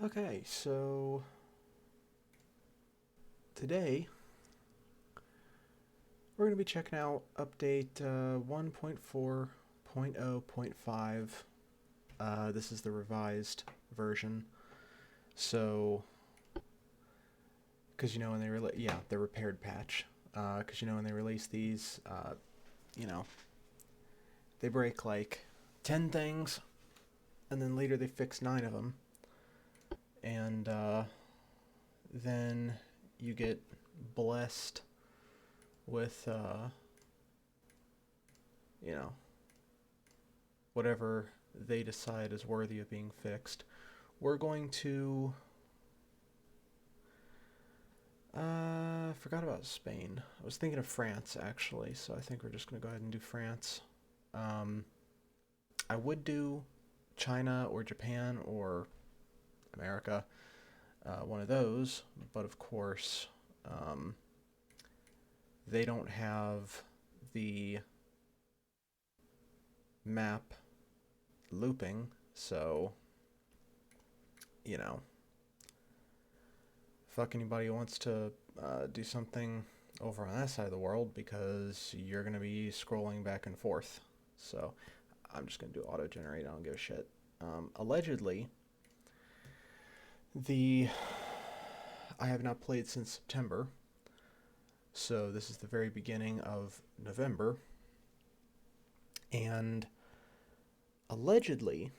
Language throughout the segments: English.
Okay, so today we're going to be checking out update 1.4.0.5. This is the revised version. So, because when they the repaired patch. Because when they release these, you know, they break like 10 things, and then later they fix 9 of them, and then you get blessed with you know whatever they decide is worthy of being fixed. We're going to forgot about Spain. I was thinking of France actually, so I think we're just going to go ahead and do France. um, I would do China or Japan or America, one of those, but of course um, they don't have the map looping, so you know, fuck anybody who wants to do something over on that side of the world, because you're going to be scrolling back and forth. So I'm just going to do auto generate. I don't give a shit. Allegedly, the I have not played since September, so this is the very beginning of November, and allegedly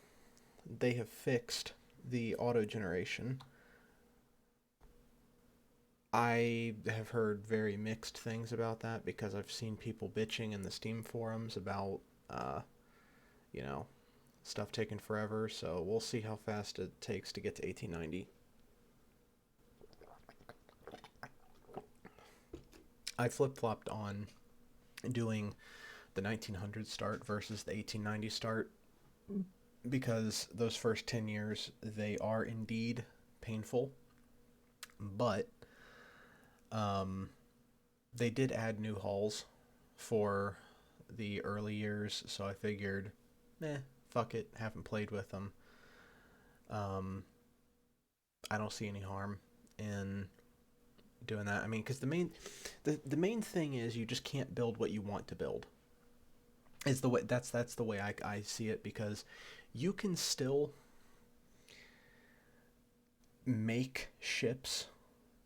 they have fixed the auto generation. I have heard very mixed things about that because I've seen people bitching in the Steam forums about, uh, you know, stuff taking forever. So we'll see how fast it takes to get to 1890. I flip flopped on doing the 1900 start versus the 1890 start because those first 10 years they are indeed painful, but um, they did add new halls for the early years, so I figured, fuck it, haven't played with them. Um, I don't see any harm in doing that. I mean, because the main thing is you just can't build what you want to build. Is the way that's the way I see it, because you can still make ships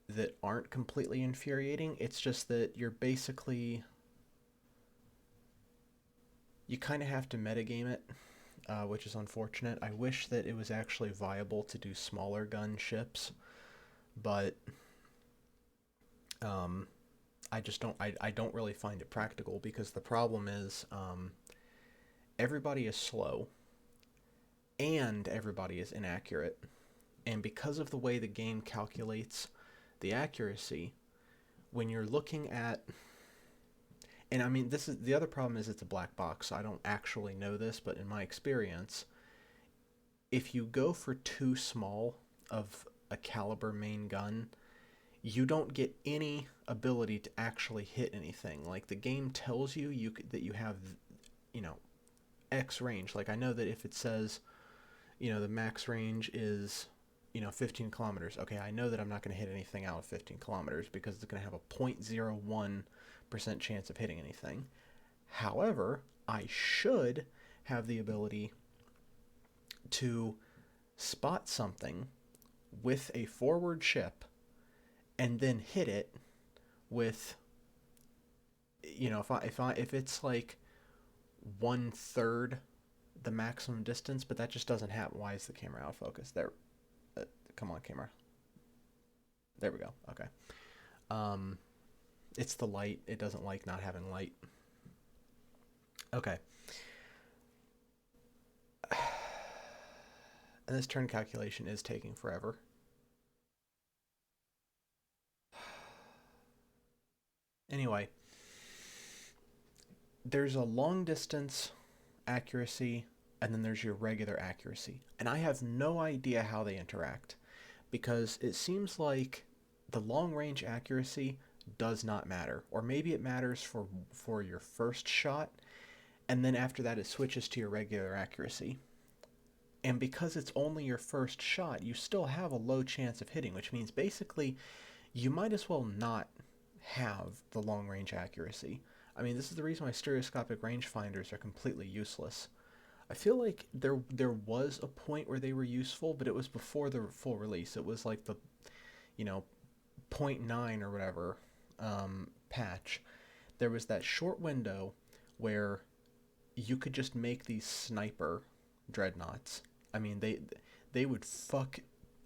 that aren't completely infuriating. It's just that you're basically you kind of have to metagame it, which is unfortunate. I wish that it was actually viable to do smaller gun ships, but um, I just don't. I don't really find it practical, because the problem is everybody is slow and everybody is inaccurate, and because of the way the game calculates the accuracy, when you're looking at, and I mean, this is the other problem, is it's a black box, so I don't actually know this, but in my experience, if you go for too small of a caliber main gun, you don't get any ability to actually hit anything. Like, the game tells that you have, you know, X range. Like, I know that if it says, the max range is, 15 kilometers. Okay, I know that I'm not going to hit anything out of 15 kilometers because it's going to have a 0.01% chance of hitting anything. However, I should have the ability to spot something with a forward ship and then hit it with, if it's like 1/3 the maximum distance, but that just doesn't happen. Why is the camera out of focus? There, come on, camera. There we go. Okay. Um, it's the light. It doesn't like not having light. Okay. And this turn calculation is taking forever. Anyway, there's a long distance accuracy, and then there's your regular accuracy. And I have no idea how they interact, because it seems like the long range accuracy does not matter. Or maybe it matters for your first shot, and then after that it switches to your regular accuracy. And because it's only your first shot, you still have a low chance of hitting, which means basically you might as well not have the long range accuracy. I mean, this is the reason why stereoscopic rangefinders are completely useless. I feel like there was a point where they were useful, but it was before the full release. It was like the, you know, point 0.9 or whatever patch. There was that short window where you could just make these sniper dreadnoughts. I mean, they would fuck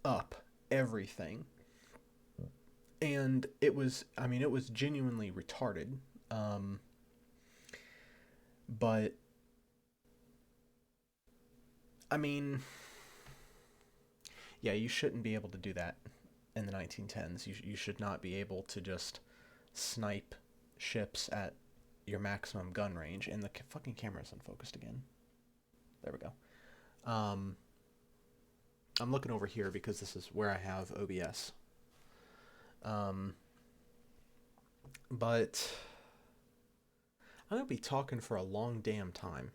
up everything, and it was, I mean, it was genuinely retarded. Um, but I mean, yeah, you shouldn't be able to do that in the 1910s. You should not be able to just snipe ships at your maximum gun range. And the fucking camera's unfocused again. There we go. I'm looking over here because this is where I have OBS. Um, but I'm gonna be talking for a long damn time.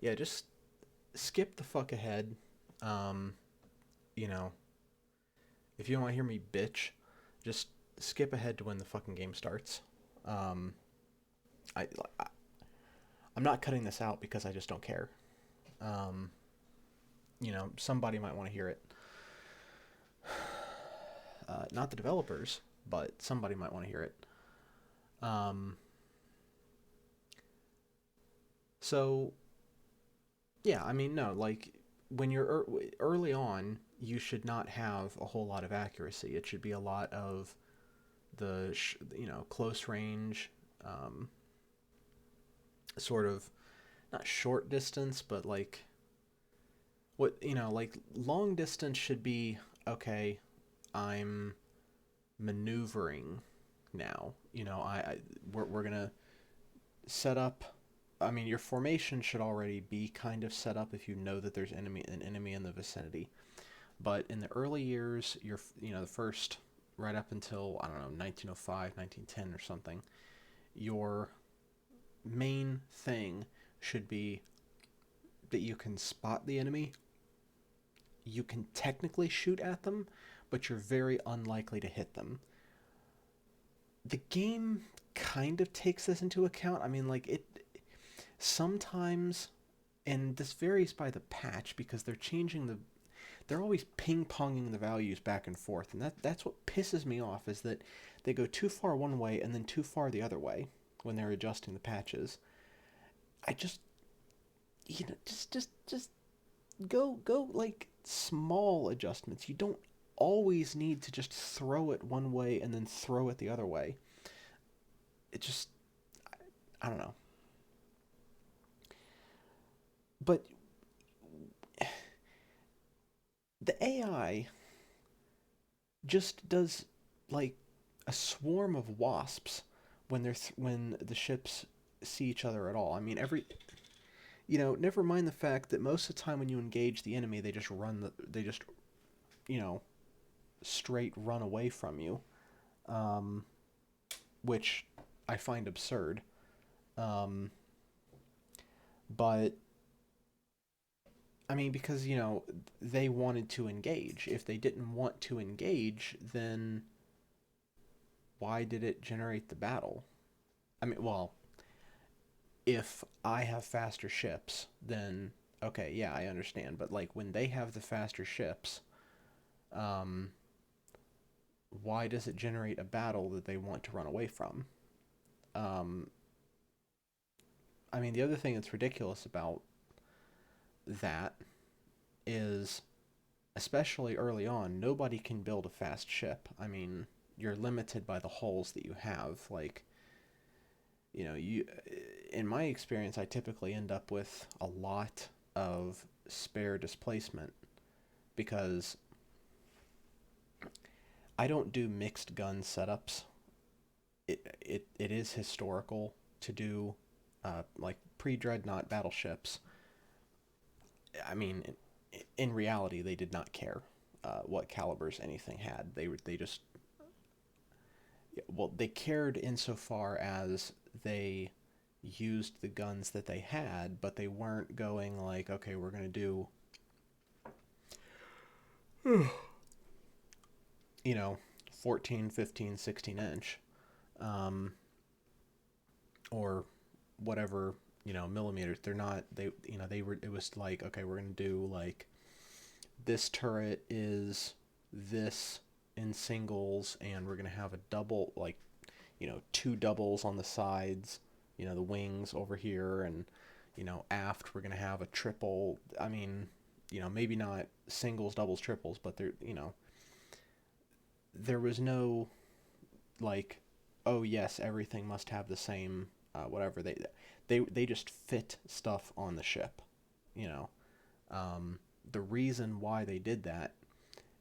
Yeah, just skip the fuck ahead. Um, you know, if you don't want to hear me bitch, just skip ahead to when the fucking game starts. Um, I, I I'm not cutting this out because I just don't care. Um, somebody might want to hear it. Not the developers, but somebody might want to hear it. Um, so yeah, I mean, no, like when you're early on, you should not have a whole lot of accuracy. It should be a lot of the close range, um, sort of not short distance, but like what like long distance should be okay. I'm maneuvering now. We're gonna set up. I mean, your formation should already be kind of set up if you know that there's an enemy in the vicinity. But in the early years, the first right up until I don't know 1905, 1910 or something, your main thing should be that you can spot the enemy. You can technically shoot at them, but you're very unlikely to hit them. The game kind of takes this into account. I mean, like it sometimes, and this varies by the patch because they're always ping-ponging the values back and forth, and that's what pisses me off is that they go too far one way and then too far the other way when they're adjusting the patches. I just just go like small adjustments. You don't always need to just throw it one way and then throw it the other way. It just I don't know. But the AI just does like a swarm of wasps when when the ships see each other at all. I mean, never mind the fact that most of the time when you engage the enemy, they just you know straight run away from you, um, which I find absurd. Um, but I mean, because they wanted to engage. If they didn't want to engage, then why did it generate the battle? I mean, well, if I have faster ships, then okay, yeah, I understand. But like when they have the faster ships, um, why does it generate a battle that they want to run away from? Um, I mean, the other thing that's ridiculous about that is, especially early on, nobody can build a fast ship. I mean, you're limited by the hulls that you have. Like, you in my experience, I typically end up with a lot of spare displacement because I don't do mixed gun setups. It is historical to do like pre-dreadnought battleships. I mean, in reality, they did not care what calibers anything had. They just well, they cared insofar as they used the guns that they had, but they weren't going like, okay, we're going to do, you know, 14, 15, 16 inch, um, or whatever, millimeters. They're not, they were, it was like, okay, we're going to do like, this turret is this in singles, and we're going to have a double, like, two doubles on the sides, the wings over here, and, aft we're going to have a triple. I mean, maybe not singles, doubles, triples, but there was no, like, oh yes, everything must have the same, whatever. They just fit stuff on the ship, you know. The reason why they did that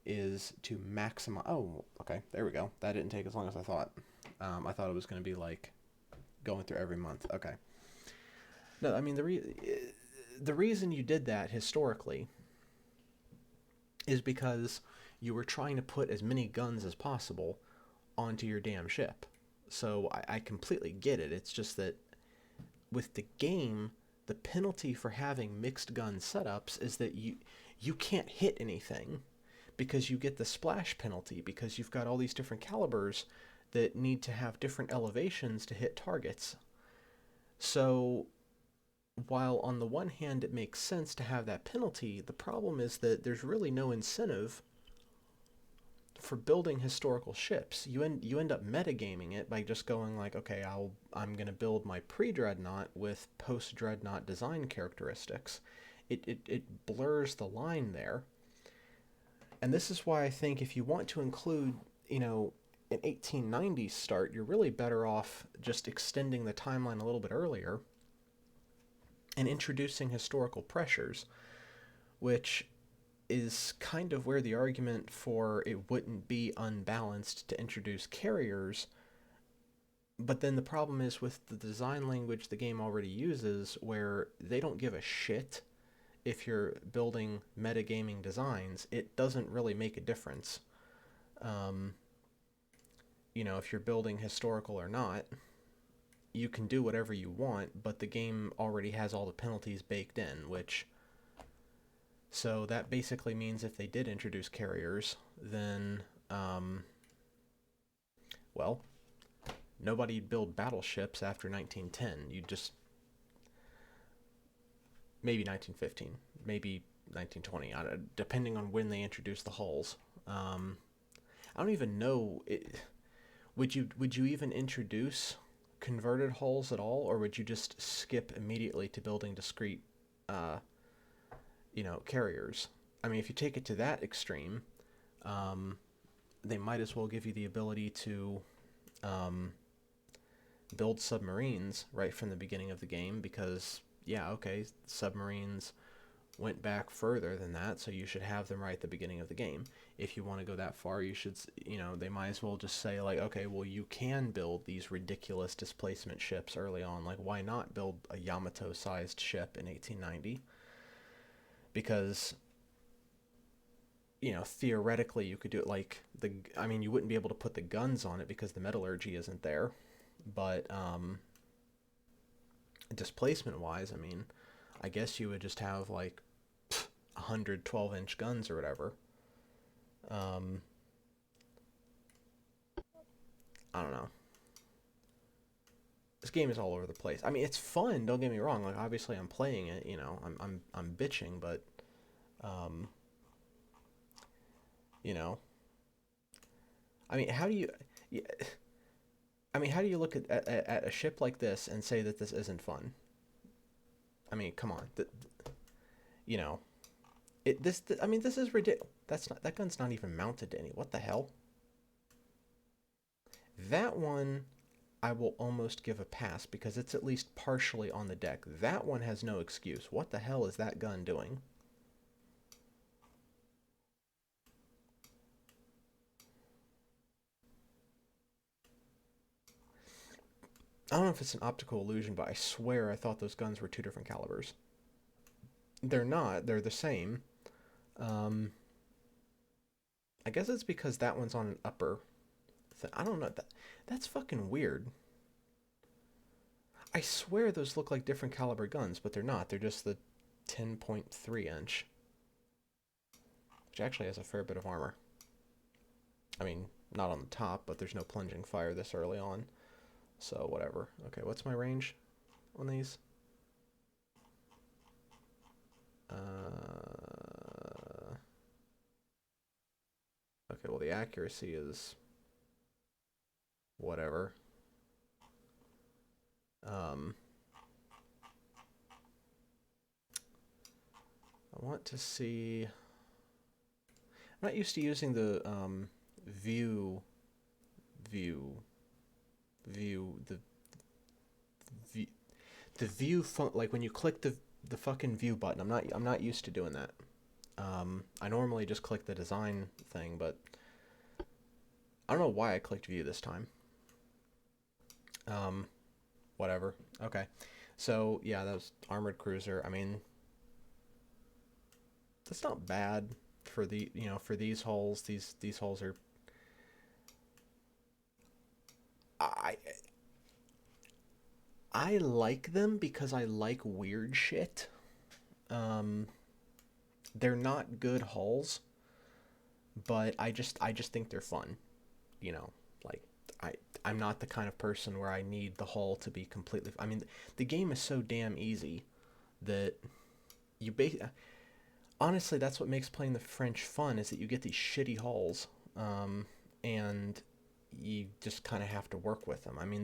is to maximize. Oh, okay, there we go. That didn't take as long as I thought. I thought it was going to be like going through every month. Okay. No, I mean the reason you did that historically is because you were trying to put as many guns as possible onto your damn ship. So I completely get it. It's just that with the game, the penalty for having mixed gun setups is that you can't hit anything because you get the splash penalty because you've got all these different calibers that need to have different elevations to hit targets. So while on the one hand it makes sense to have that penalty, the problem is that there's really no incentive for building historical ships. You end up metagaming it by just going like, okay, I'm gonna build my pre-dreadnought with post-dreadnought design characteristics. It blurs the line there, and this is why I think if you want to include, an 1890s start, you're really better off just extending the timeline a little bit earlier and introducing historical pressures, which is kind of where the argument for it wouldn't be unbalanced to introduce carriers. But then the problem is with the design language the game already uses, where they don't give a shit if you're building metagaming designs. It doesn't really make a difference. Um, if you're building historical or not, you can do whatever you want, but the game already has all the penalties baked in, which. So that basically means if they did introduce carriers, then, well, nobody'd build battleships after 1910. You'd just. Maybe 1915, maybe 1920, depending on when they introduced the hulls. I don't even know. Would you even introduce converted hulls at all, or would you just skip immediately to building discrete, uh, carriers? I mean, if you take it to that extreme, um, they might as well give you the ability to um, build submarines right from the beginning of the game because, yeah, okay, submarines went back further than that, so you should have them right at the beginning of the game. If you want to go that far, you should, they might as well just say, like, okay, well, you can build these ridiculous displacement ships early on. Like, why not build a Yamato-sized ship in 1890? Because, theoretically, you could do it like I mean, you wouldn't be able to put the guns on it because the metallurgy isn't there. But, displacement wise, I mean, I guess you would just have like 112-inch guns or whatever. Um, I don't know. This game is all over the place. I mean, it's fun. Don't get me wrong. Like, obviously, I'm playing it. I'm bitching, but, um, you know, I mean, how do you? Yeah, I mean, how do you look at a ship like this and say that this isn't fun? I mean, come on. You know, I mean, this is ridiculous. That gun's not even mounted to any. What the hell? That one I will almost give a pass because it's at least partially on the deck. That one has no excuse. What the hell is that gun doing? I don't know if it's an optical illusion, but I swear I thought those guns were two different calibers. They're not. They're the same. Um, I guess it's because that one's on an upper. I don't know. That's fucking weird. I swear those look like different caliber guns, but they're not. They're just the 10.3 inch, which actually has a fair bit of armor. I mean, not on the top, but there's no plunging fire this early on. So whatever. Okay, what's my range on these? Okay, well the accuracy is whatever. Um, I want to see. I'm not used to using the view, view, view view, the view like when you click the fucking view button. I'm not used to doing that. I normally just click the design thing, but I don't know why I clicked view this time. Um, Whatever. Okay. So yeah, that was armored cruiser. I mean, that's not bad for the for these hulls. These hulls are I I like them because I like weird shit. Um, they're not good hulls, but I just think they're fun. You know, like I I'm not the kind of person where I need the hull to be completely. I mean, the game is so damn easy that you honestly, that's what makes playing the French fun is that you get these shitty hulls, and you just kind of have to work with them. I mean,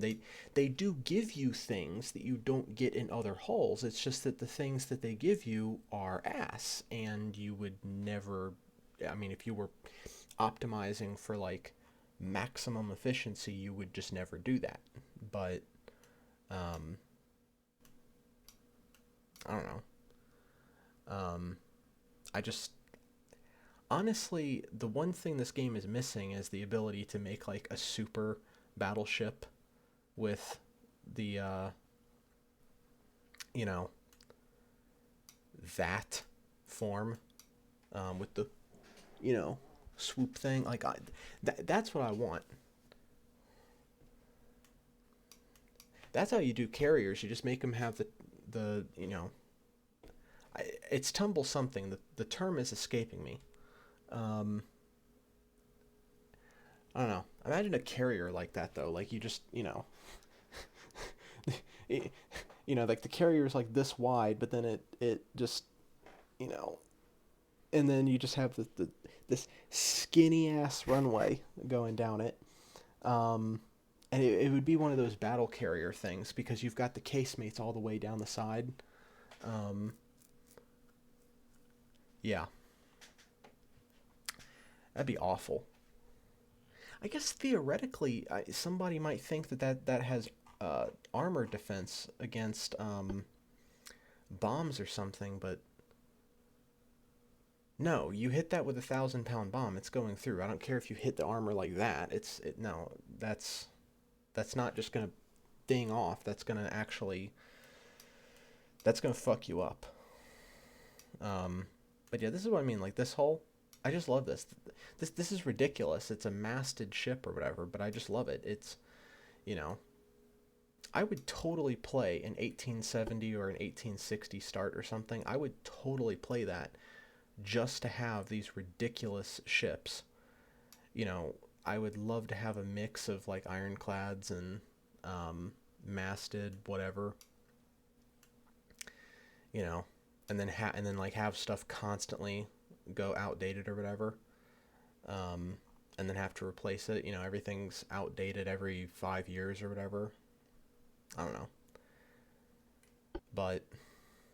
they do give you things that you don't get in other hulls. It's just that the things that they give you are ass, and you would never. I mean, if you were optimizing for like maximum efficiency, you would just never do that. But um, I don't know. Um, I just honestly, the one thing this game is missing is the ability to make like a super battleship with the you know that form, with the swoop thing. Like that's what I want. That's how you do carriers. You just make them have the it's tumble something. The term is escaping me. Um, I don't know. Imagine a carrier like that though. Like you just it, like the carrier is like this wide, but then it just you know, and then you just have this skinny ass runway going down it. Um, and it would be one of those battle carrier things because you've got the casemates all the way down the side. Um, yeah, that'd be awful. I guess theoretically, somebody might think that has armor defense against bombs or something, but no, you hit that with a 1,000 pound bomb, it's going through. I don't care if you hit the armor like that. No, that's not just gonna ding off. That's gonna fuck you up. But yeah, this is what I mean. Like this whole, I just love this. This is ridiculous. It's a masted ship or whatever, but I just love it. It's you know, I would totally play an 1870 or an 1860 start or something. I would totally play that just to have these ridiculous ships. You know, I would love to have a mix of like ironclads and masted whatever. You know, and then like have stuff constantly go outdated or whatever. Um, and then have to replace it. You know, everything's outdated every 5 years or whatever. I don't know, but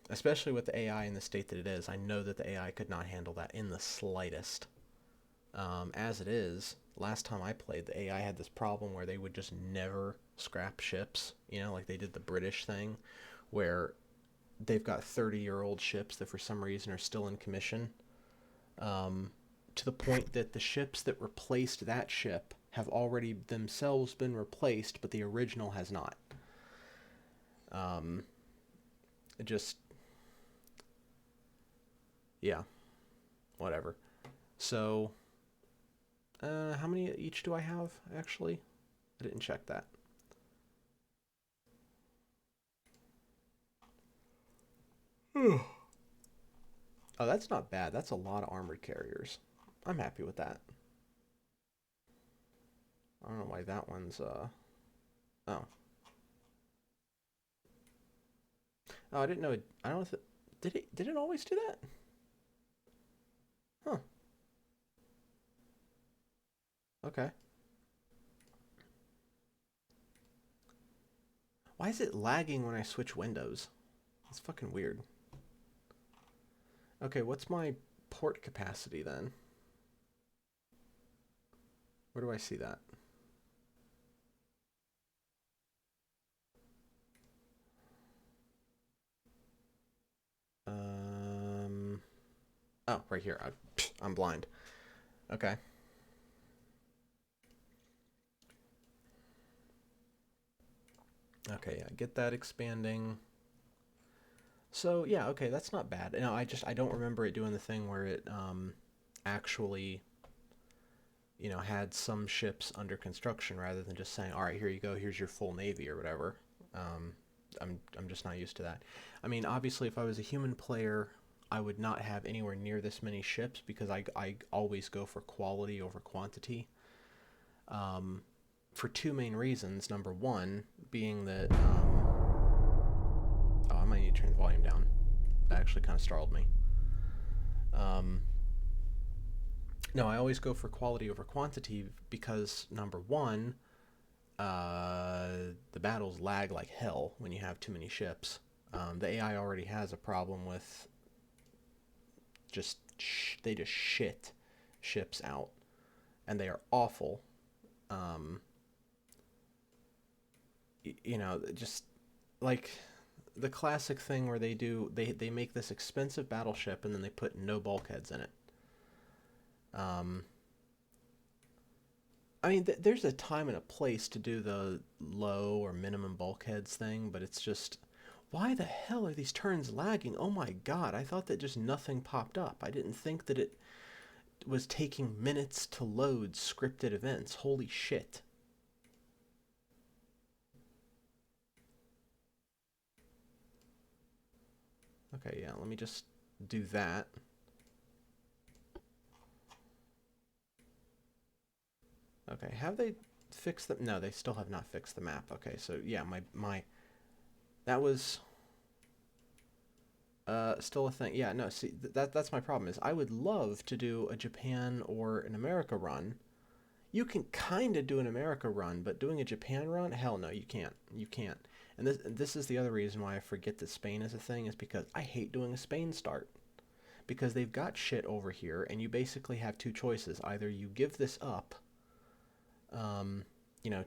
especially with the AI in the state that it is, I know that the AI could not handle that in the slightest. As it is, last time I played, the AI had this problem where they would just never scrap ships. You know, like they did the British thing, where they've got 30-year-old ships that for some reason are still in commission. To the point that the ships that replaced that ship have already themselves been replaced, but the original has not. Um, it just, yeah, whatever. So, how many each do I have, actually? I didn't check that. Oh, that's not bad. That's a lot of armored carriers. I'm happy with that. I don't know why that one's oh. Oh, I didn't know I don't know if did it always do that? Huh. Okay. Why is it lagging when I switch windows? It's fucking weird. Okay, what's my port capacity then? Where do I see that? Um Oh, right here. I'm blind. Okay. Okay, yeah, get that expanding. So yeah, okay, that's not bad. No, I don't remember it doing the thing where it actually had some ships under construction rather than just saying, all right, here you go, here's your full navy or whatever. Um, I'm just not used to that. I mean, obviously, if I was a human player, I would not have anywhere near this many ships because I always go for quality over quantity. Um, for two main reasons. Number one being that oh, I might need to turn the volume down. That actually kind of startled me. Um, no, I always go for quality over quantity because number one, the battles lag like hell when you have too many ships. The AI already has a problem with just they just shit ships out, and they are awful. Um, just like the classic thing where they make this expensive battleship and then they put no bulkheads in it. Um, I mean, there's a time and a place to do the low or minimum bulkheads thing, but it's just, why the hell are these turns lagging? Oh my god, I thought that just nothing popped up. I didn't think that it was taking minutes to load scripted events. Holy shit. Okay, yeah, let me just do that. Okay, have they fixed the... No, they still have not fixed the map. Okay, so yeah, my that was still a thing. Yeah, no, see, that's my problem is I would love to do a Japan or an America run. You can kind of do an America run, but doing a Japan run, hell no, you can't. You can't. And this is the other reason why I forget that Spain is a thing is because I hate doing a Spain start because they've got shit over here, and you basically have two choices: either you give this up, um,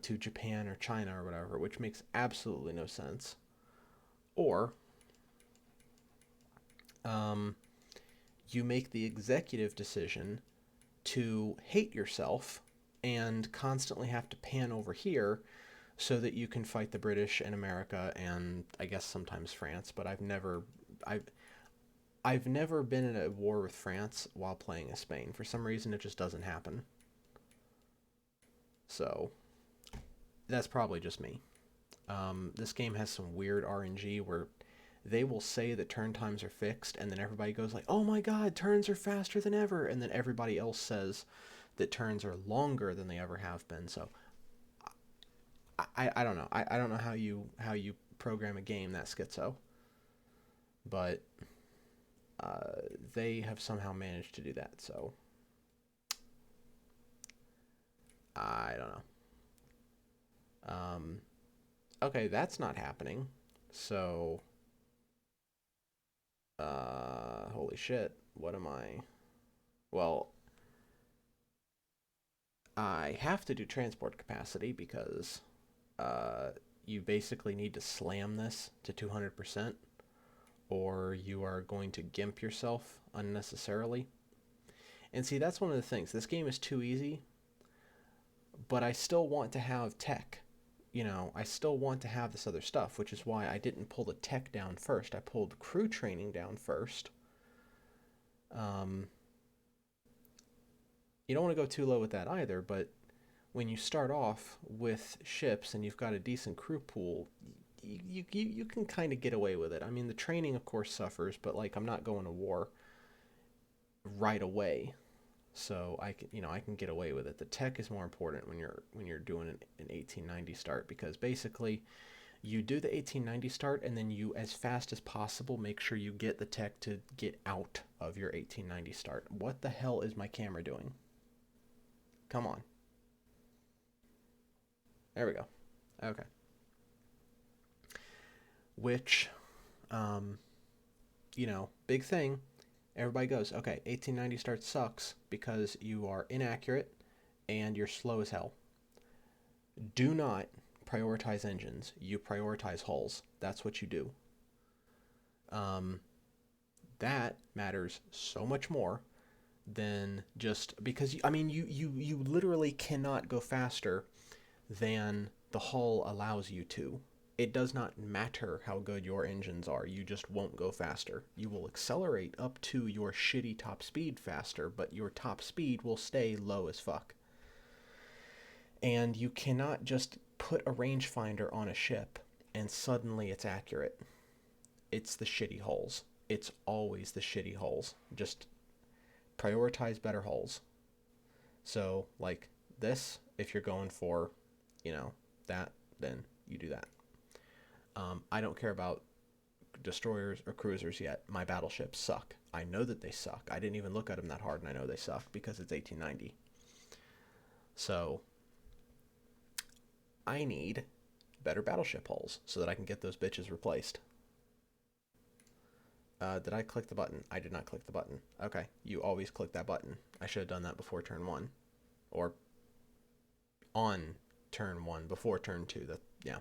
to Japan or China or whatever, which makes absolutely no sense, or um, you make the executive decision to hate yourself and constantly have to pan over here so that you can fight the British and America and I guess sometimes France, but I've I've never been in a war with France while playing as Spain. For some reason it just doesn't happen. So that's probably just me. This game has some weird RNG where they will say that turn times are fixed, and then everybody goes like, "Oh my God, turns are faster than ever," and then everybody else says that turns are longer than they ever have been. So I don't know. I don't know how you program a game that schizo, but they have somehow managed to do that. So I don't know. Okay, that's not happening. So holy shit, what am I? Well, I have to do transport capacity because uh, you basically need to slam this to 200% or you are going to gimp yourself unnecessarily. And see, that's one of the things. This game is too easy, but I still want to have tech. I still want to have this other stuff, which is why I didn't pull the tech down first. I pulled crew training down first. Um, you don't want to go too low with that either, but when you start off with ships and you've got a decent crew pool, you can kind of get away with it. I mean, the training of course suffers, but like I'm not going to war right away, so I can I can get away with it. The tech is more important when you're doing an 1890 start, because basically you do the 1890 start and then you as fast as possible make sure you get the tech to get out of your 1890 start. What the hell is my camera doing? Come on. There we go. Okay. Which, um, big thing. Everybody goes, okay, 1890 start sucks because you are inaccurate and you're slow as hell. Do not prioritize engines. You prioritize hulls. That's what you do. Um, that matters so much more than just because I mean you literally cannot go faster than the hull allows you to. It does not matter how good your engines are, you just won't go faster. You will accelerate up to your shitty top speed faster, but your top speed will stay low as fuck. And you cannot just put a rangefinder on a ship and suddenly it's accurate. It's the shitty hulls. It's always the shitty hulls. Just prioritize better hulls. So, like this, if you're going for, that, then you do that. I don't care about destroyers or cruisers yet. My battleships suck. I know that they suck. I didn't even look at them that hard, and I know they suck because it's 1890. So, I need better battleship hulls so that I can get those bitches replaced. Did I click the button? I did not click the button. Okay, you always click that button. I should have done that before turn 1. Or on turn 1, before turn 2. Yeah.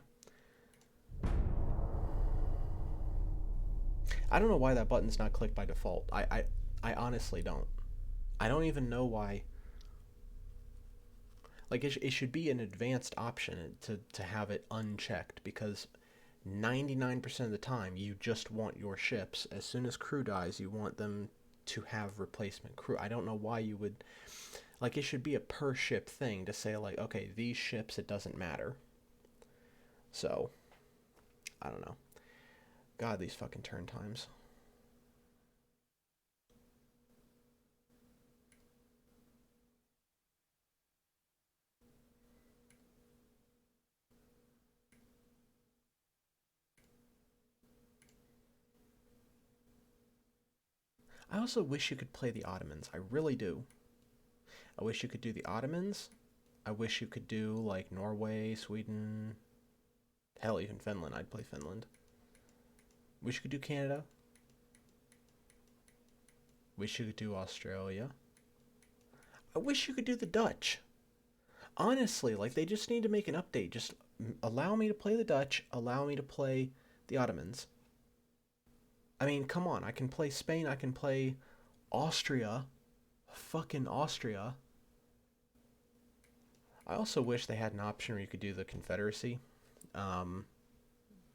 I don't know why that button's not clicked by default. I honestly don't. I don't even know why. Like, it should be an advanced option to have it unchecked, because 99% of the time you just want your ships, as soon as crew dies, you want them to have replacement crew. I don't know why you would, like, it should be a per ship thing to say, like, okay, these ships, it doesn't matter. So, I don't know. God, these fucking turn times. I also wish you could play the Ottomans. I really do. I wish you could do the Ottomans. I wish you could do, like, Norway, Sweden, hell, even Finland. I'd play Finland. Wish you could do Canada. Wish you could do Australia. I wish you could do the Dutch. Honestly, like, they just need to make an update. Just allow me to play the Dutch, allow me to play the Ottomans. I mean, come on, I can play Spain, I can play Austria. Fucking Austria. I also wish they had an option where you could do the Confederacy. Um,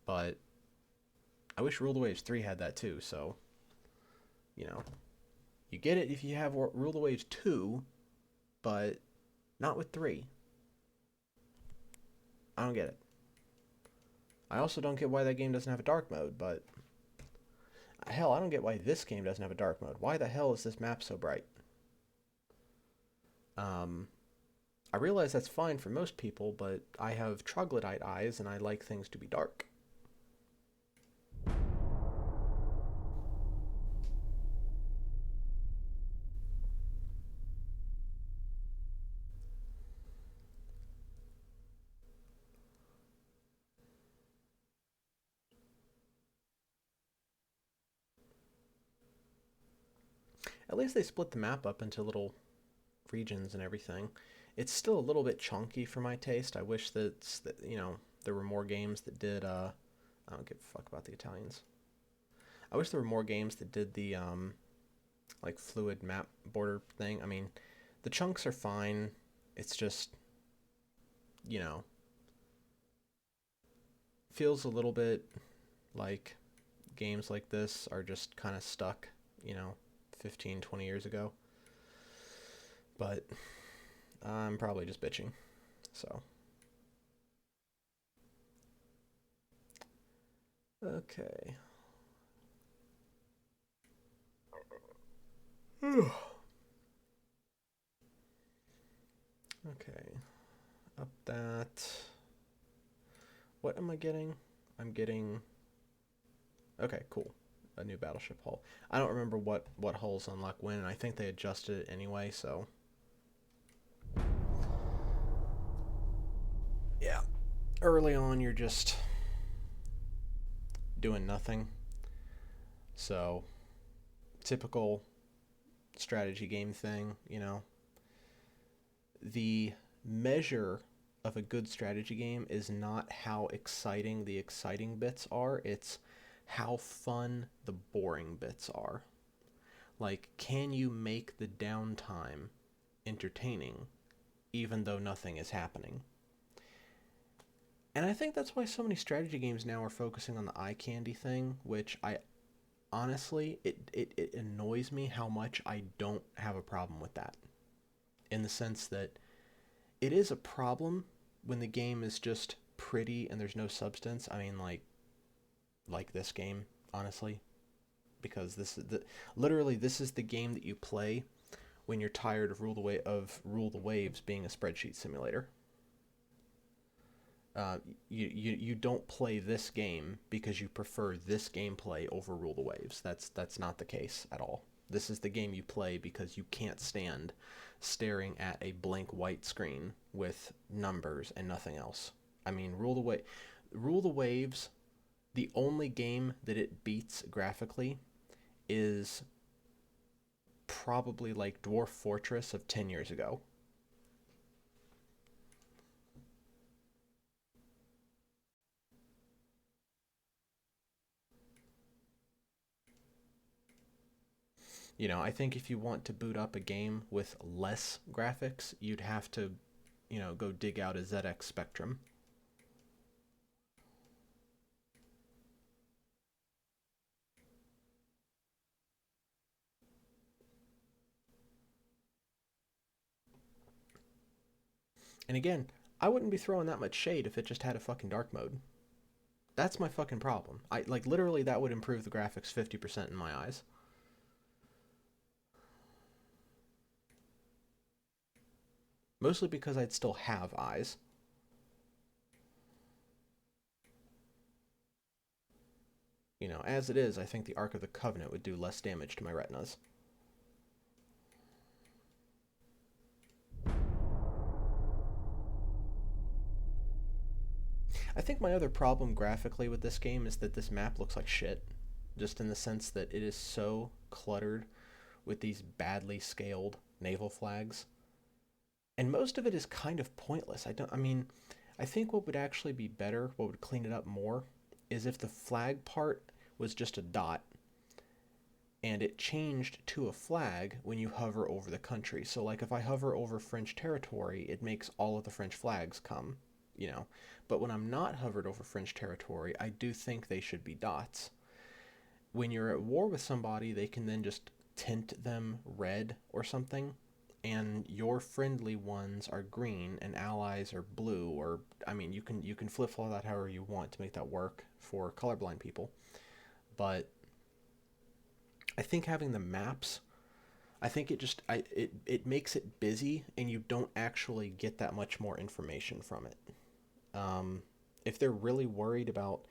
but I wish Rule the Waves 3 had that too, so, you know. You get it if you have Rule the Waves 2, but not with 3. I don't get it. I also don't get why that game doesn't have a dark mode, but hell, I don't get why this game doesn't have a dark mode. Why the hell is this map so bright? Um, I realize that's fine for most people, but I have troglodyte eyes and I like things to be dark. At least they split the map up into little regions and everything. It's still a little bit chunky for my taste. I wish there were more games that did I don't give a fuck about the Italians. I wish there were more games that did the like fluid map border thing. I mean, the chunks are fine. It's just, you know, feels a little bit like games like this are just kind of stuck, 15, 20 years ago. But I'm probably just bitching. So, Okay. Okay. Up that. What am I getting? I'm getting. Okay, cool. A new battleship hull. I don't remember what hulls unlock when, and I think they adjusted it anyway. So yeah, early on you're just doing nothing. So typical strategy game thing, you know. The measure of a good strategy game is not how exciting the exciting bits are, it's how fun the boring bits are. Like, can you make the downtime entertaining even though nothing is happening? And I think that's why so many strategy games now are focusing on the eye candy thing, which I honestly, it annoys me how much I don't have a problem with that. In the sense that it is a problem when the game is just pretty and there's no substance. I mean, like this game, honestly, because this is literally this is the game that you play when you're tired of Rule the Waves being a spreadsheet simulator. You don't play this game because you prefer this gameplay over Rule the Waves. That's not the case at all. This is the game you play because you can't stand staring at a blank white screen with numbers and nothing else. I mean, Rule the Waves. The only game that it beats graphically is probably like Dwarf Fortress of 10 years ago. You know, I think if you want to boot up a game with less graphics, you'd have to, go dig out a ZX Spectrum. And again, I wouldn't be throwing that much shade if it just had a fucking dark mode. That's my fucking problem. I like literally that would improve the graphics 50% in my eyes. Mostly because I'd still have eyes. You know, as it is, I think the Ark of the Covenant would do less damage to my retinas. I think my other problem graphically with this game is that this map looks like shit. Just in the sense that it is so cluttered with these badly scaled naval flags. And most of it is kind of pointless. I mean, I think what would actually be better, what would clean it up more, is if the flag part was just a dot and it changed to a flag when you hover over the country. So, like, if I hover over French territory, it makes all of the French flags come, you know. But when I'm not hovered over French territory, I do think they should be dots. When you're at war with somebody, they can then just tint them red or something, and your friendly ones are green and allies are blue. Or I mean, you can flip flop that however you want to make that work for colorblind people. But I think having the maps, I think it makes it busy, and you don't actually get that much more information from it. Um, if they're really worried about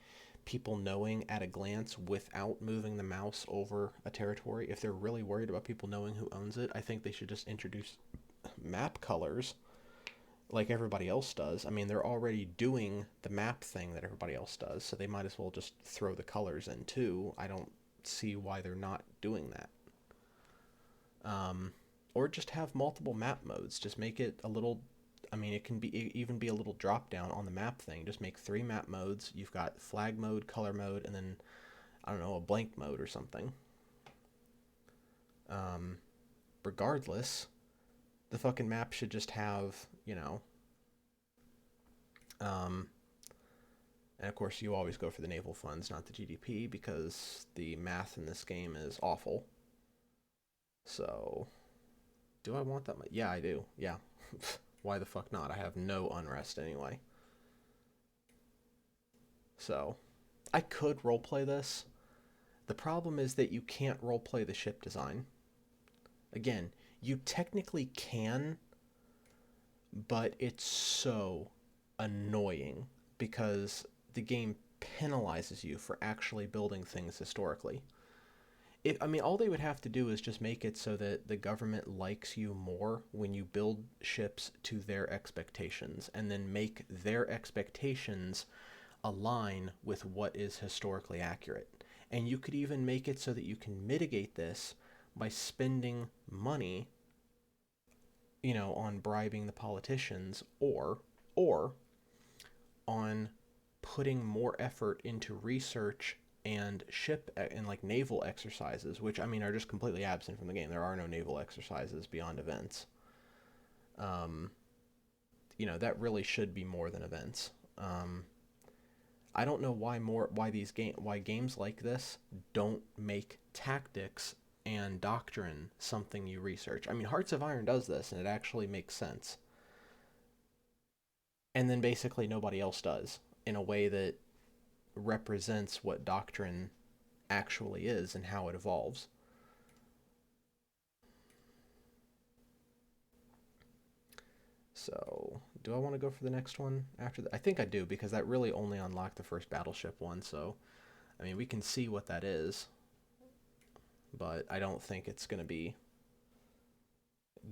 people knowing at a glance without moving the mouse over a territory, if they're really worried about people knowing who owns it, I think they should just introduce map colors like everybody else does. I mean, they're already doing the map thing that everybody else does, so they might as well just throw the colors in too. I don't see why they're not doing that. Um, or just have multiple map modes. Just make it a little. I mean, it can even be a little drop down on the map thing. Just make three map modes. You've got flag mode, color mode, and then I don't know, a blank mode or something. Um, Regardless, the fucking map should just have, um, and of course you always go for the naval funds, not the GDP, because the math in this game is awful. So, do I want that much? Yeah, I do. Yeah. Why the fuck not? I have no unrest anyway. So, I could roleplay this. The problem is that you can't roleplay the ship design. Again, you technically can, but it's so annoying because the game penalizes you for actually building things historically. I mean, all they would have to do is just make it so that the government likes you more when you build ships to their expectations, and then make their expectations align with what is historically accurate. And you could even make it so that you can mitigate this by spending money, on bribing the politicians, or on putting more effort into research and ship and like naval exercises, which I mean are just completely absent from the game. There are no naval exercises beyond events. Um, that really should be more than events. Um, I don't know why games like this don't make tactics and doctrine something you research. I mean, Hearts of Iron does this, and it actually makes sense. And then basically nobody else does in a way that represents what doctrine actually is and how it evolves. So, do I want to go for the next one after that? I think I do because that really only unlocked the first battleship one. So, I mean, we can see what that is, but I don't think it's going to be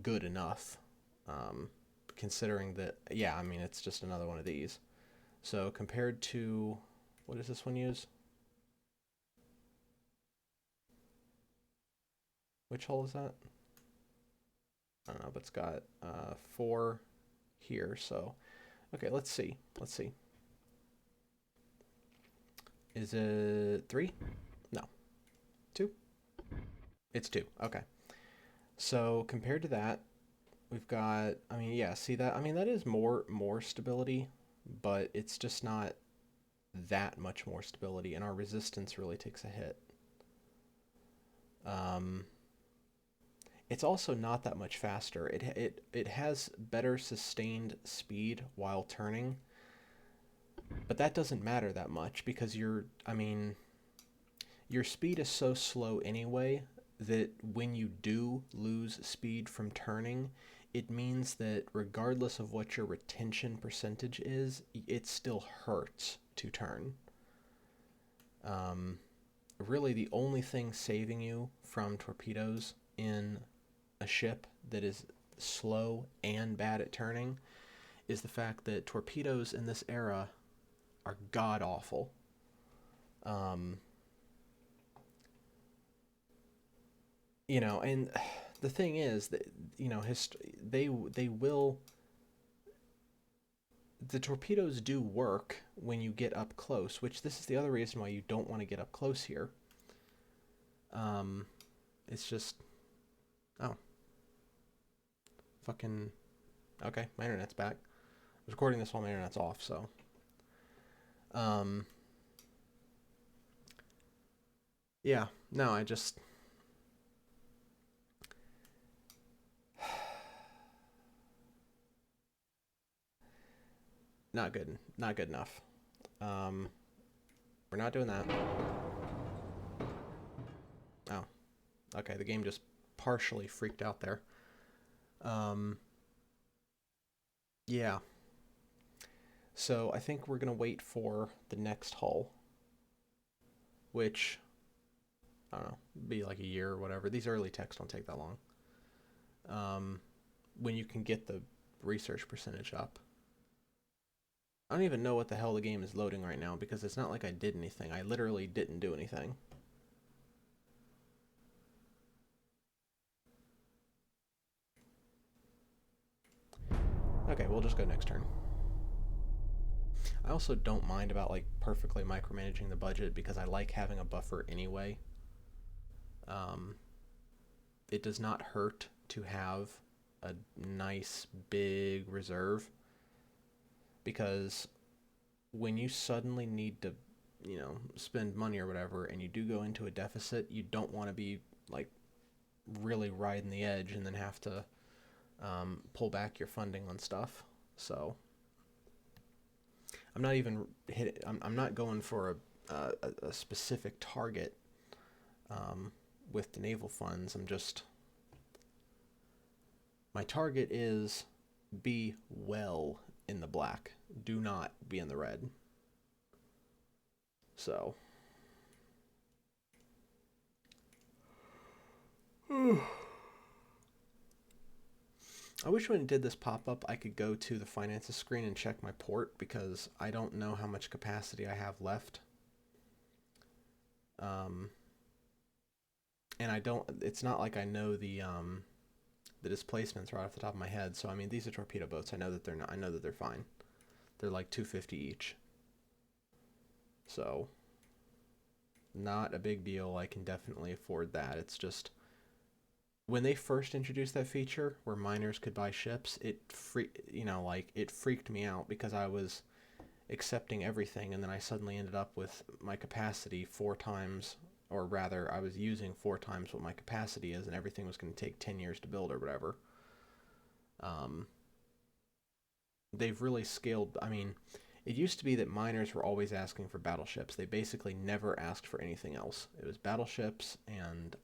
good enough. Um, Considering that, yeah, I mean, it's just another one of these. So, compared to, what does this one use? Which hull is that? I don't know, but it's got four here. So, okay, let's see. Let's see. Is it three? No, two. It's two. Okay. So compared to that, we've got. I mean, yeah. See that? I mean, that is more stability, but it's just not that much more stability, and our resistance really takes a hit. Um, it's also not that much faster. It has better sustained speed while turning, but that doesn't matter that much because I mean, your speed is so slow anyway that when you do lose speed from turning, it means that regardless of what your retention percentage is, it still hurts to turn. Um, Really, the only thing saving you from torpedoes in a ship that is slow and bad at turning is the fact that torpedoes in this era are god awful. Um, and the thing is that they will the torpedoes do work when you get up close, which this is the other reason why you don't want to get up close here. Um, it's just oh fucking okay. My internet's back. I was recording this while my internet's off, so um, yeah. No, I just not good. Not good enough. Um, we're not doing that. Oh, okay. The game just partially freaked out there. Um, yeah. So I think we're gonna wait for the next hull, which I don't know, be like a year or whatever. These early techs don't take that long. Um, when you can get the research percentage up. I don't even know what the hell the game is loading right now because it's not like I did anything. I literally didn't do anything. Okay, we'll just go next turn. I also don't mind about like perfectly micromanaging the budget because I like having a buffer anyway. Um, it does not hurt to have a nice big reserve because when you suddenly need to, spend money or whatever, and you do go into a deficit, you don't want to be like really riding the edge and then have to pull back your funding on stuff. So I'm not even I'm not going for a specific target with the naval funds. My target is be well in the black. Do not be in the red. So. I wish when it did this pop-up, I could go to the finances screen and check my port, because I don't know how much capacity I have left. And it's not like I know the displacements right off the top of my head. So, I mean, these are torpedo boats. I know that they're fine. They're like 250 each. So, not a big deal. I can definitely afford that. It's just, when they first introduced that feature where miners could buy ships, it freaked me out, because I was accepting everything, and then I suddenly ended up with my capacity 4 times, or rather, I was using 4 times what my capacity is, and everything was going to take 10 years to build or whatever. They've really scaled. I mean, it used to be that miners were always asking for battleships. They basically never asked for anything else. It was battleships, and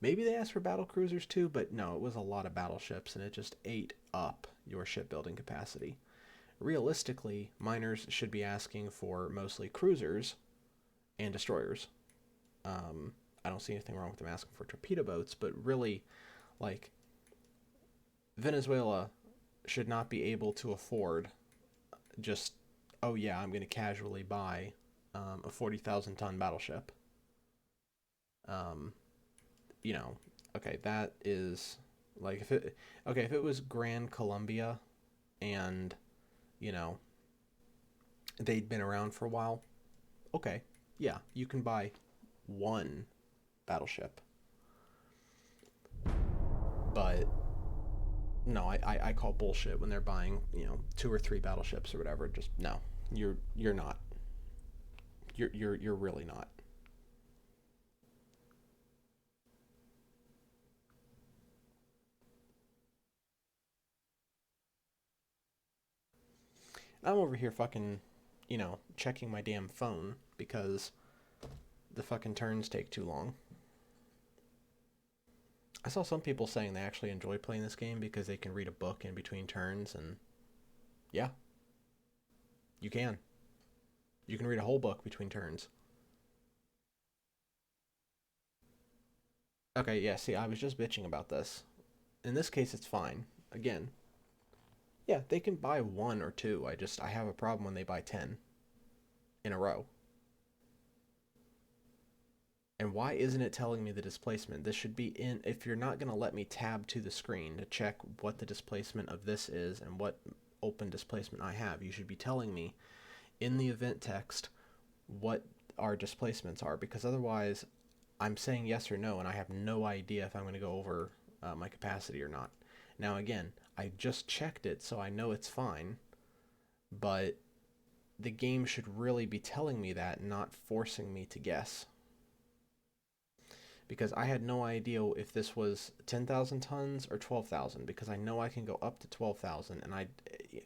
maybe they asked for battle cruisers too, but no, it was a lot of battleships, and it just ate up your shipbuilding capacity. Realistically, miners should be asking for mostly cruisers and destroyers. I don't see anything wrong with them asking for torpedo boats, but really, like, Venezuela should not be able to afford just, oh yeah, I'm going to casually buy a 40,000 ton battleship. Um, you know, okay, that is like, if it was Grand Columbia, and you know they'd been around for a while, okay, yeah, you can buy one battleship. But no, I call bullshit when they're buying, 2 or 3 battleships or whatever. Just no, you're not. You're really not. I'm over here fucking, checking my damn phone because the fucking turns take too long. I saw some people saying they actually enjoy playing this game because they can read a book in between turns, and yeah, you can. You can read a whole book between turns. Okay, yeah, see, I was just bitching about this. In this case, it's fine. Again, yeah, they can buy 1 or 2. I have a problem when they buy 10 in a row. And why isn't it telling me the displacement? This should be in, if you're not going to let me tab to the screen to check what the displacement of this is and what open displacement I have, you should be telling me in the event text what our displacements are, because otherwise I'm saying yes or no, and I have no idea if I'm going to go over my capacity or not. Now, again, I just checked it, so I know it's fine, but the game should really be telling me that, not forcing me to guess. Because I had no idea if this was 10,000 tons or 12,000, because I know I can go up to 12,000, and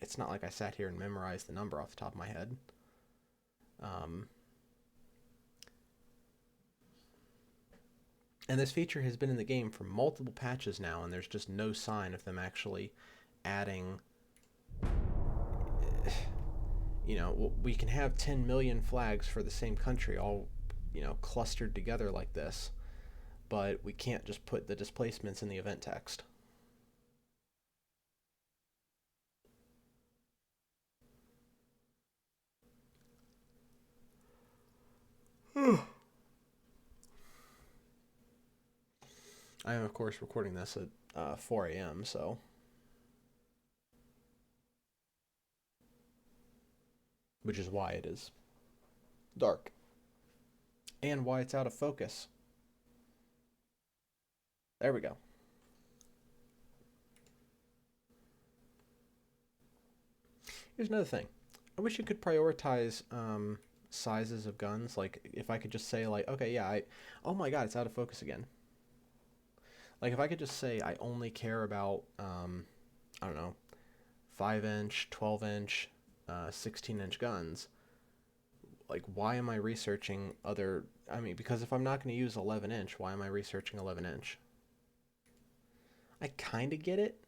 it's not like I sat here and memorized the number off the top of my head. Um, and this feature has been in the game for multiple patches now, and there's just no sign of them actually adding. We can have 10 million flags for the same country all, clustered together like this, but we can't just put the displacements in the event text. I am, of course, recording this at 4 a.m., so. Which is why it is dark. And why it's out of focus. There we go. Here's another thing. I wish you could prioritize sizes of guns. Like, if I could just say, like, okay, yeah, oh my god, it's out of focus again. Like, if I could just say I only care about, I don't know, 5 inch, 12 inch, 16 inch guns, like, why am I researching other? I mean, because if I'm not going to use 11 inch, why am I researching 11 inch? I kind of get it.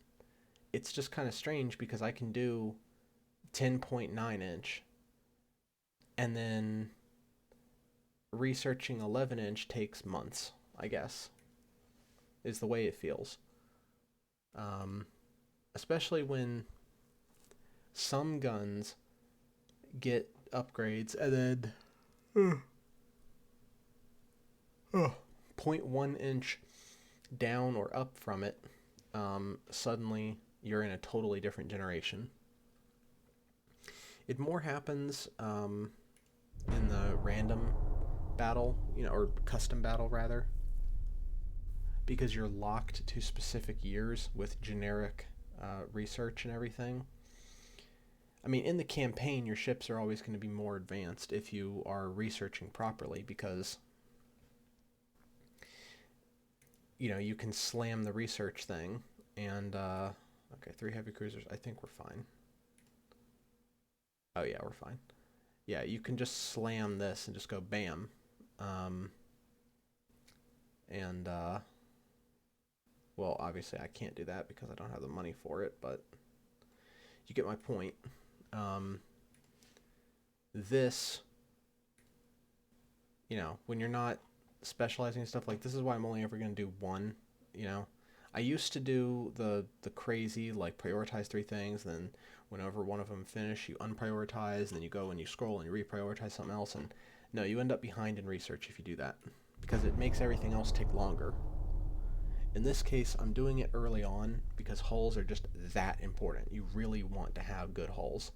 It's just kind of strange because I can do 10.9 inch, and then researching 11 inch takes months, I guess, is the way it feels. Um, Especially when some guns get upgrades and then zero point 0.1 inch down or up from it, suddenly you're in a totally different generation. It more happens in the random battle, or custom battle rather, because you're locked to specific years with generic research and everything. I mean, in the campaign, your ships are always going to be more advanced if you are researching properly because, you can slam the research thing and, okay, 3 heavy cruisers. I think we're fine. Oh, yeah, we're fine. Yeah, you can just slam this and just go bam. Um, and, well, obviously I can't do that because I don't have the money for it, but you get my point. Um, this, when you're not specializing in stuff, like, this is why I'm only ever going to do one, you know. I used to do the crazy, like, prioritize 3 things, then whenever one of them finish, you unprioritize, then you go and you scroll and you reprioritize something else, and no, you end up behind in research if you do that, because it makes everything else take longer. In this case, I'm doing it early on because hulls are just that important. You really want to have good hulls.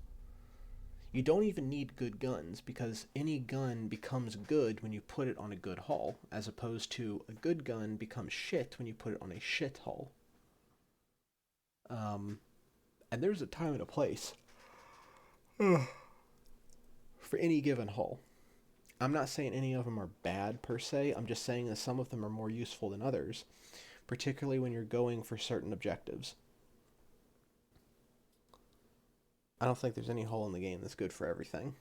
You don't even need good guns because any gun becomes good when you put it on a good hull, as opposed to a good gun becomes shit when you put it on a shit hull. Um, and there's a time and a place for any given hull. I'm not saying any of them are bad per se, I'm just saying that some of them are more useful than others, particularly when you're going for certain objectives. I don't think there's any hull in the game that's good for everything.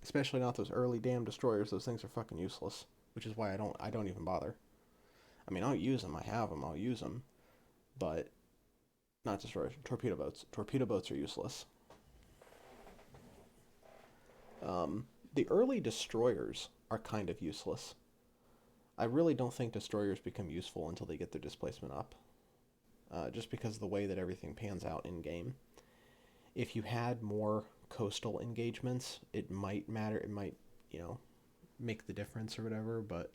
Especially not those early damn destroyers. Those things are fucking useless, which is why I don't even bother. I mean, I'll use them. I have them. I'll use them, but not destroyers. Torpedo boats. Torpedo boats are useless. The early destroyers are kind of useless. I really don't think destroyers become useful until they get their displacement up, just because of the way that everything pans out in game. If you had more coastal engagements, it might matter. It might, make the difference or whatever. But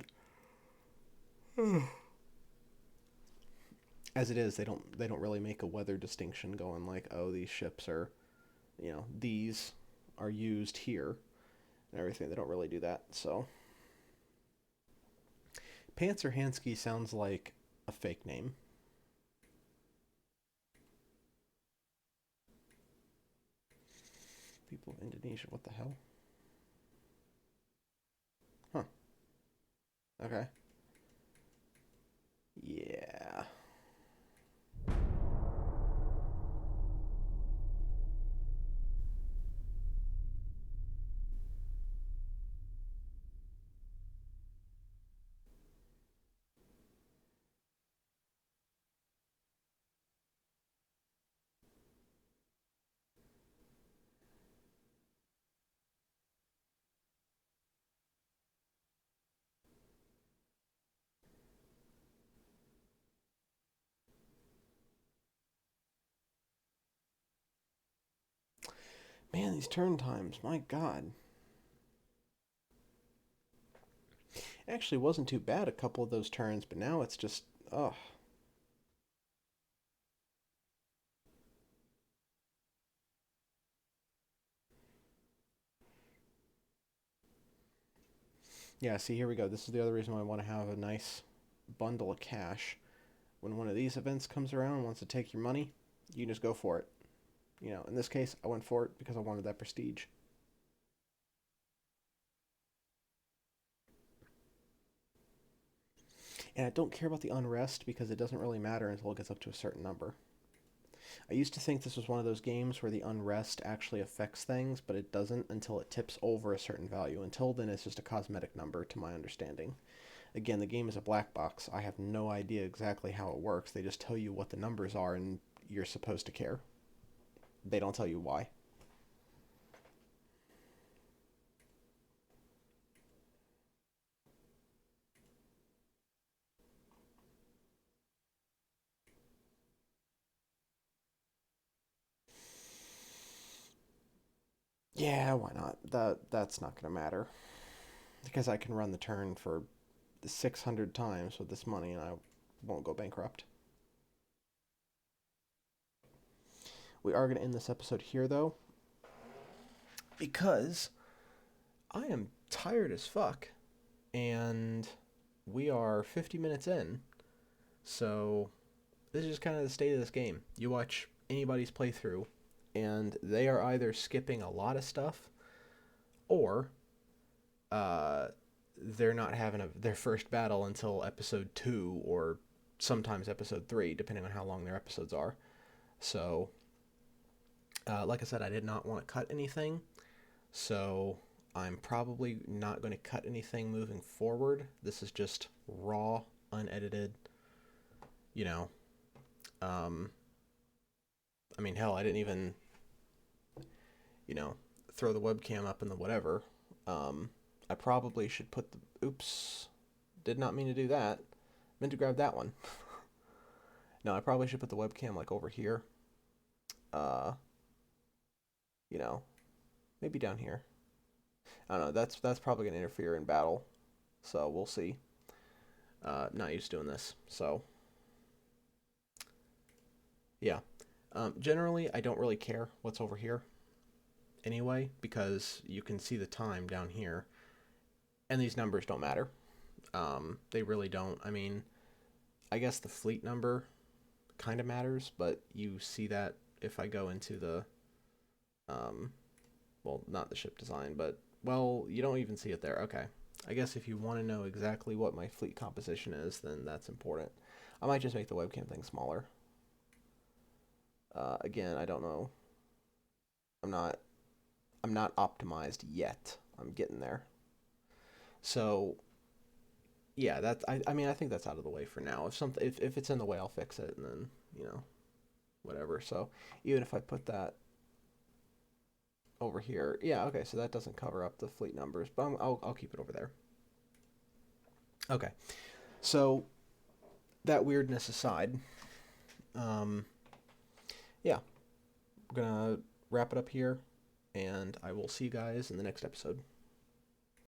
as it is, they don't really make a weather distinction going like, oh, these ships are, these are used here and everything. They don't really do that. So Panzerhansky sounds like a fake name. People of Indonesia, what the hell? Huh. Okay. Yeah. Man, these turn times, my god. It actually wasn't too bad a couple of those turns, but now it's just, ugh. Yeah, see, here we go. This is the other reason why I want to have a nice bundle of cash. When one of these events comes around and wants to take your money, you can just go for it. In this case, I went for it because I wanted that prestige. And I don't care about the unrest because it doesn't really matter until it gets up to a certain number. I used to think this was one of those games where the unrest actually affects things, but it doesn't until it tips over a certain value. Until then, it's just a cosmetic number, to my understanding. Again, the game is a black box. I have no idea exactly how it works. They just tell you what the numbers are, and you're supposed to care. They don't tell you why. Yeah, why not? That's not gonna matter because I can run the turn for 600 times with this money, and I won't go bankrupt. We are gonna end this episode here though, because I am tired as fuck, and we are 50 minutes in. So this is kind of the state of this game. You watch anybody's playthrough, and they are either skipping a lot of stuff, or uh, they're not having their first battle until episode 2 or sometimes episode 3, depending on how long their episodes are. So, like I said, I did not want to cut anything, so I'm probably not going to cut anything moving forward. This is just raw, unedited, you know. Um, I mean, hell, I didn't even, you know, throw the webcam up in the whatever. I probably should put the. Oops. Did not mean to do that. Meant to grab that one. No, I probably should put the webcam like over here. Uh, you know, maybe down here. I don't know. That's probably gonna interfere in battle, so we'll see. Not used to doing this, so yeah. Generally, I don't really care what's over here anyway because you can see the time down here, and these numbers don't matter. They really don't. I mean, I guess the fleet number kind of matters, but you see that if I go into the, um, well, not the ship design, but, well, you don't even see it there. Okay. I guess if you want to know exactly what my fleet composition is, then that's important. I might just make the webcam thing smaller. Again, I don't know. I'm not I'm not optimized yet. I'm getting there. So yeah, I mean I think that's out of the way for now. If it's in the way, I'll fix it, and then whatever. So even if I put that over here, yeah, okay. So that doesn't cover up the fleet numbers, but I'll keep it over there. Okay. So that weirdness aside, um, yeah, we're gonna wrap it up here, and I will see you guys in the next episode.